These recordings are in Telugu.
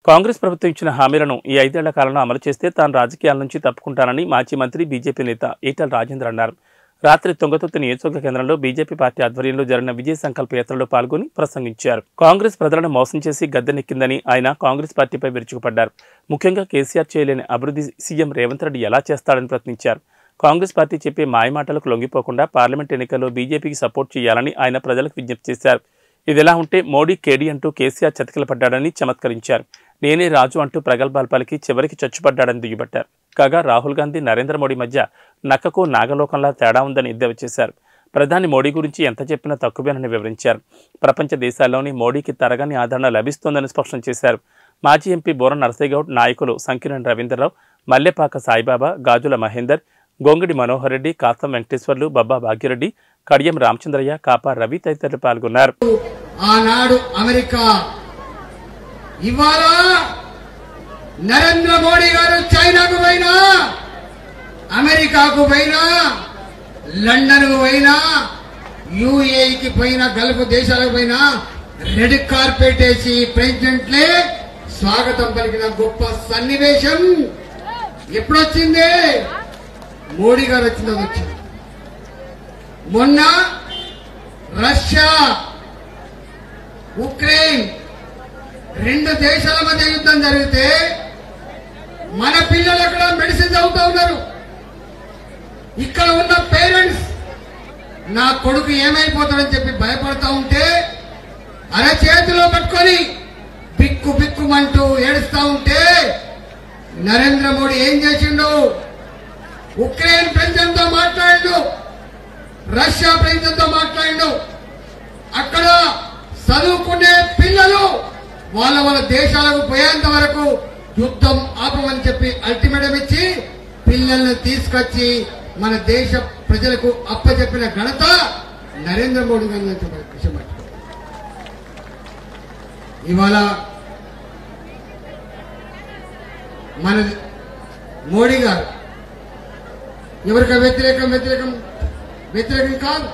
కాంగ్రెస్ ప్రభుత్వం ఇచ్చిన హామీలను ఈ 5 ఏళ్ల కాలంలో అమలు చేస్తే తాను రాజకీయాల నుంచి తప్పుకుంటానని మాజీ మంత్రి బీజేపీ నేత ఈటెల రాజేందర్ అన్నారు. రాత్రి తుంగతుర్తి నియోజకవర్గ కేంద్రంలో బీజేపీ పార్టీ ఆధ్వర్యంలో జరిగిన విజయ సంకల్ప యాత్రలో పాల్గొని ప్రసంగించారు. కాంగ్రెస్ ప్రజలను మోసం చేసి గద్దెనెక్కిందని ఆయన కాంగ్రెస్ పార్టీపై విరుచుకుపడ్డారు. ముఖ్యంగా కేసీఆర్ చేయలేని అభివృద్ధి సీఎం రేవంత్ రెడ్డి ఎలా చేస్తాడని ప్రశ్నించారు. కాంగ్రెస్ పార్టీ చెప్పే మాయమాటలకు లొంగిపోకుండా పార్లమెంట్ ఎన్నికల్లో బీజేపీకి సపోర్ట్ చేయాలని ఆయన ప్రజలకు విజ్ఞప్తి చేశారు. ఇదిలా ఉంటే మోడీ కేడీ అంటూ కేసీఆర్ చతికిలపడ్డాడని చమత్కరించారు. నేనే రాజు అంటూ ప్రగల్భాలు పలికి చివరికి చచ్చుపడ్డాడని దిగిపట్టారు. కాగా రాహుల్ గాంధీ నరేంద్ర మోడీ మధ్య నక్కకు నాగలోకంలా తేడా ఉందని ఎద్దేవా చేశారు. ప్రధాని మోడీ గురించి ఎంత చెప్పినా తక్కువేనని వివరించారు. ప్రపంచ దేశాల్లోని మోడీకి తరగని ఆదరణ లభిస్తోందని స్పష్టం చేశారు. మాజీ ఎంపీ బోర నరసింహగౌడ్, నాయకులు సంకిరణ్ రవీంద్రరావు, మల్లెపాక సాయిబాబా, గాజుల మహేందర్, గొంగిడి మనోహర్ రెడ్డి, కాసం వెంకటేశ్వర్లు, బబ్బా భాగ్యరెడ్డి, కడియం రామచంద్రయ్య, కాపా రవి తదితరులు పాల్గొన్నారు. ఆనాడు అమెరికా, ఇవాళ నరేంద్ర మోడీ గారు చైనాకు పోయినా, అమెరికాకు పోయినా, లండన్ కు పోయినా, యుఏఈకి పోయినా, గల్ఫ్ దేశాలకు పోయినా రెడ్ కార్పెట్ వేసి ప్రెసిడెంట్లే స్వాగతం పలికిన గొప్ప సన్నివేశం ఎప్పుడొచ్చింది? మోడీ గారు వచ్చింది. మొన్న రష్యా ఉక్రెయిన్ 2 దేశాల మధ్య యుద్ధం జరిగితే మన పిల్లలు అక్కడ మెడిసిన్ చదువుతూ ఉన్నారు. ఇక్కడ ఉన్న పేరెంట్స్ నా కొడుకు ఏమైపోతాడని చెప్పి భయపడతా ఉంటే అరచేతిలో పట్టుకొని బిక్కు బిక్కుమంటూ ఏడుస్తా ఉంటే నరేంద్ర మోడీ ఏం చేసిండు? ఉక్రెయిన్ ప్రెసిడెంట్ తో మాట్లాడిండు, రష్యా ప్రెసిడెంట్ తో మాట్లాడిండు. అక్కడ చదువుకునే పిల్లలు వాళ్ళ దేశాలకు పోయేంత వరకు యుద్ధం ఆపమని చెప్పి అల్టిమేటం ఇచ్చి పిల్లల్ని తీసుకొచ్చి మన దేశ ప్రజలకు అప్పచెప్పిన ఘనత నరేంద్ర మోడీ గారి. ఇవాళ మన మోడీ గారు ఎవరికి వ్యతిరేకం కాదు.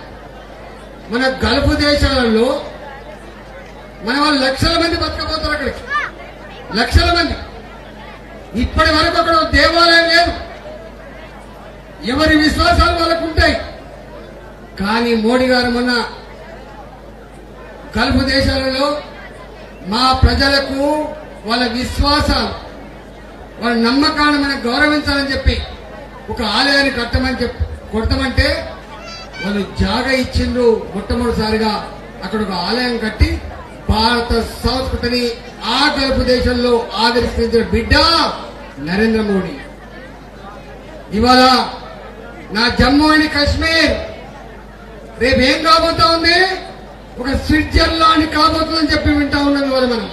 మన గల్ఫ్ దేశాలలో మన వాళ్ళు లక్షల మంది బతకపోతారు. అక్కడికి లక్షల మంది. ఇప్పటి వరకు అక్కడ దేవాలయం లేదు. ఎవరి విశ్వాసాలు వాళ్ళకు ఉంటాయి. కానీ మోడీ గారు మొన్న గల్ఫ్ దేశాలలో మా ప్రజలకు వాళ్ళ విశ్వాసాలు, వాళ్ళ నమ్మకాన్ని మనం గౌరవించాలని చెప్పి ఒక ఆలయాన్ని కొడతామంటే వాళ్ళు జాగా ఇచ్చిండ్రు. మొట్టమొదటిసారిగా అక్కడ ఒక ఆలయం కట్టి భారత సంస్కృతిని ఆ గల్ఫ్ దేశంలో ఆవిష్కరించిన బిడ్డ నరేంద్ర మోడీ. ఇవాళ నా జమ్మూ అండ్ కాశ్మీర్ రేపు ఏం కాబోతా ఉంది? ఒక స్విట్జర్లాండ్ కాబోతుందని చెప్పి వింటా ఉన్నాం. ఇవాళ మనం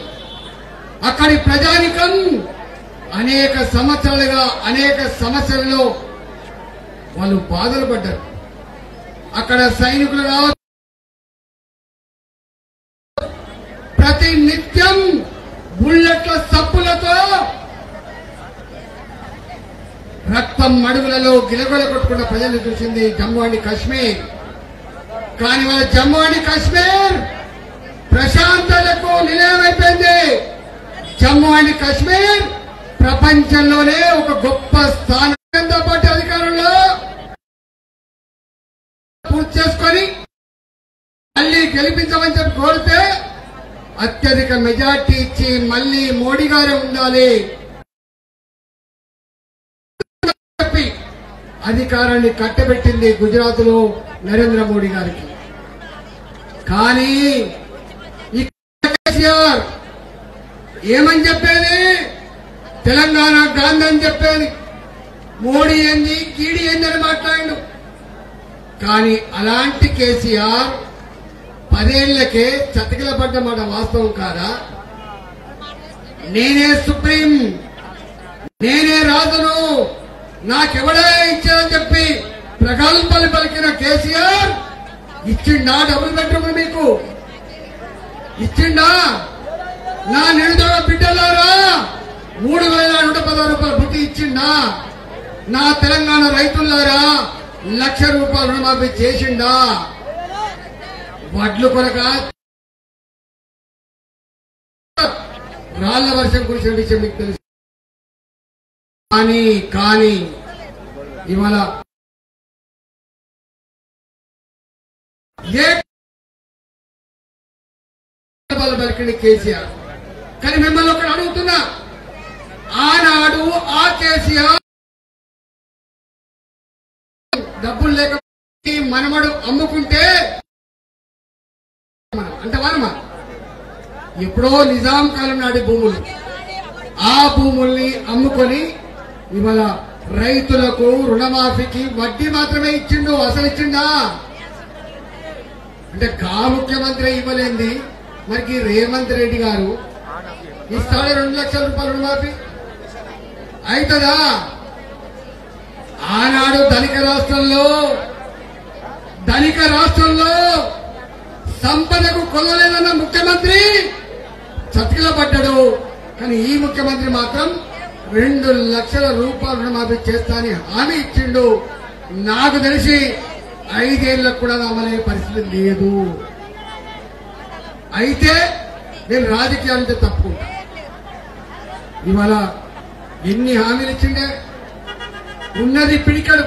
అక్కడి ప్రజానికం అనేక సంవత్సరాలుగా అనేక సమస్యలలో వాళ్ళు బాధలు పడ్డారు. అక్కడ సైనికులు కావచ్చు, ప్రతి నిత్యం బుల్లెట్ల సప్పులతో రక్తం మడుగులలో గిలగొల కొట్టుకున్న ప్రజలు చూసింది జమ్మూ అండ్ కాశ్మీర్. కానీ వాళ్ళ జమ్మూ అండ్ కాశ్మీర్ ప్రశాంతతకు నిలయమైపోయింది. జమ్మూ అండ్ కాశ్మీర్ ప్రపంచంలోనే ఒక గొప్ప స్థానం. జనతా పార్టీ అధికారంలో పూర్తి చేసుకొని మళ్లీ గెలిపించమని చెప్పి కోరితే అత్యధిక మెజార్టీ ఇచ్చి మళ్లీ మోడీ గారే ఉండాలి చెప్పి అధికారాన్ని కట్టబెట్టింది గుజరాత్ లో నరేంద్ర మోడీ గారికి. కానీ కేసీఆర్ ఏమని చెప్పేది? తెలంగాణ గాంధీ అని చెప్పేది. మోడీ ఏంది, కీడీ ఏంది అని మాట్లాడు. కానీ అలాంటి కేసీఆర్ 10 ఏళ్లకే చతికిల పడ్డ మాట వాస్తవం కాదా? నేనే సుప్రీం, నేనే రాజును, నాకెవడే ఇచ్చారని చెప్పి ప్రగల్భాలు పలికిన కేసీఆర్ ఇచ్చిండా డబుల్ బెడ్రూమ్? మీకు ఇచ్చిండా? నా నిరుద్యోగ బిడ్డలారా 3,116 రూపాయల భృతి ఇచ్చిండా? నా తెలంగాణ రైతులారా ₹1,00,000 రుణమాఫీ చేసిండా? వడ్లు కొరక రాళ్ల వర్షం కురిసిన విషయం మీకు తెలుసు. కానీ ఇవాళ ఏ బలికింది కేసీఆర్. కానీ మిమ్మల్ని ఒకటి అడుగుతున్నా, ఆనాడు ఆ కేసీఆర్ డబ్బులు లేక మనమడు అమ్ముకుంటే అంటే మనమా ఎప్పుడో నిజాం కాలం నాటి భూములు, ఆ భూముల్ని అమ్ముకొని ఇవాళ రైతులకు రుణమాఫీకి వడ్డీ మాత్రమే ఇచ్చిండు, అసలు ఇచ్చిండా? అంటే గా ముఖ్యమంత్రి ఇవ్వలేంది, మరి రేవంత్ రెడ్డి గారు ఇస్తాడు 2 లక్షల రూపాయలు రుణమాఫీ అవుతుందా? ఆనాడు ధనిక రాష్ట్రంలో సంపదకు కొలలేదన్న ముఖ్యమంత్రి చతికిల పడ్డాడు. కానీ ఈ ముఖ్యమంత్రి మాత్రం 2 లక్షల రూపాయలు రుణమాఫీ చేస్తా అని హామీ ఇచ్చిండు. నాకు తెలిసి 5 ఏళ్లకు కూడా అమలయ్యే పరిస్థితి లేదు. అయితే నేను రాజకీయాలతో తప్పుకుంటా. ఇవాళ ఎన్ని హామీలు ఇచ్చిండే, ఉన్నది పిడికడు